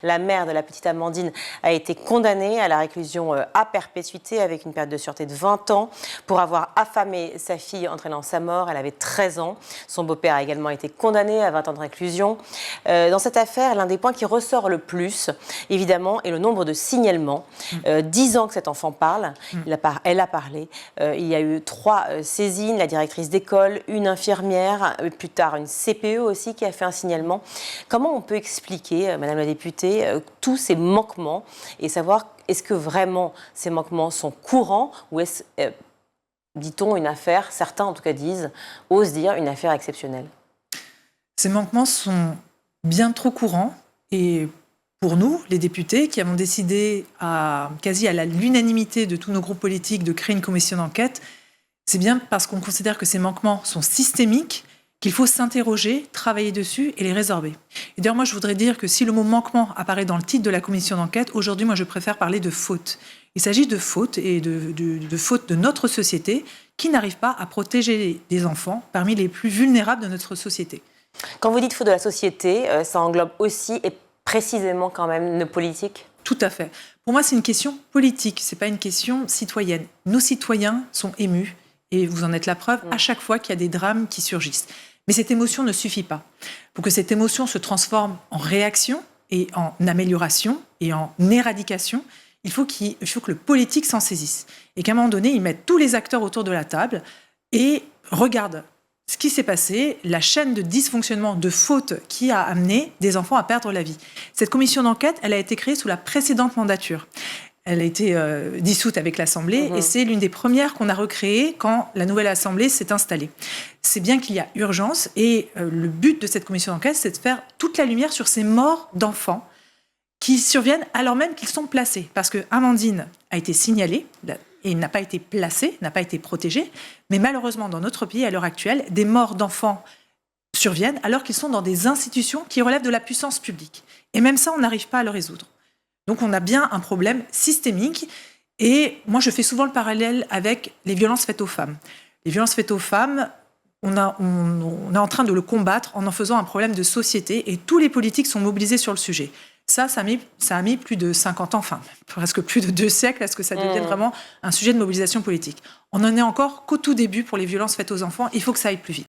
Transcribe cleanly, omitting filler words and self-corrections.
La mère de la petite Amandine a été condamnée à la réclusion à perpétuité avec une période de sûreté de 20 ans pour avoir affamé sa fille entraînant sa mort. Elle avait 13 ans. Son beau-père a également été condamné à 20 ans de réclusion. Dans cette affaire, l'un des points qui ressort le plus, évidemment, est le nombre de signalements. 10 ans que cet enfant parle. Elle a parlé. Il y a eu 3 saisines, la directrice d'école, une infirmière, plus tard une CPE aussi qui a fait un signalement. Comment on peut expliquer, Madame la députée, tous ces manquements et savoir est-ce que vraiment ces manquements sont courants ou est-ce, dit-on, une affaire, certains en tout cas osent dire une affaire exceptionnelle? Ces manquements sont bien trop courants et pour nous, les députés, qui avons décidé quasi à l'unanimité de tous nos groupes politiques de créer une commission d'enquête, c'est bien parce qu'on considère que ces manquements sont systémiques qu'il faut s'interroger, travailler dessus et les résorber. Et d'ailleurs, moi, je voudrais dire que si le mot manquement apparaît dans le titre de la commission d'enquête, aujourd'hui, moi, je préfère parler de faute. Il s'agit de fautes et de fautes de notre société qui n'arrivent pas à protéger les enfants parmi les plus vulnérables de notre société. Quand vous dites faute de la société, ça englobe aussi et précisément quand même nos politiques? Tout à fait. Pour moi, c'est une question politique, ce n'est pas une question citoyenne. Nos citoyens sont émus, et vous en êtes la preuve, à chaque fois qu'il y a des drames qui surgissent. Mais cette émotion ne suffit pas. Pour que cette émotion se transforme en réaction et en amélioration et en éradication, il faut que le politique s'en saisisse. Et qu'à un moment donné, il mette tous les acteurs autour de la table et regarde ce qui s'est passé, la chaîne de dysfonctionnement, de fautes qui a amené des enfants à perdre la vie. Cette commission d'enquête, elle a été créée sous la précédente mandature. Elle a été dissoute avec l'Assemblée et c'est l'une des premières qu'on a recréées quand la nouvelle Assemblée s'est installée. C'est bien qu'il y a urgence et le but de cette commission d'enquête, c'est de faire toute la lumière sur ces morts d'enfants qui surviennent alors même qu'ils sont placés. Parce que Amandine a été signalée et n'a pas été placée, n'a pas été protégée, mais malheureusement dans notre pays à l'heure actuelle, des morts d'enfants surviennent alors qu'ils sont dans des institutions qui relèvent de la puissance publique. Et même ça, on n'arrive pas à le résoudre. Donc on a bien un problème systémique et moi je fais souvent le parallèle avec les violences faites aux femmes. Les violences faites aux femmes, on est en train de le combattre en faisant un problème de société et tous les politiques sont mobilisés sur le sujet. Ça a mis plus de 50 ans, enfin presque plus de 2 siècles à ce que ça devienne vraiment un sujet de mobilisation politique. On en est encore qu'au tout début pour les violences faites aux enfants, il faut que ça aille plus vite.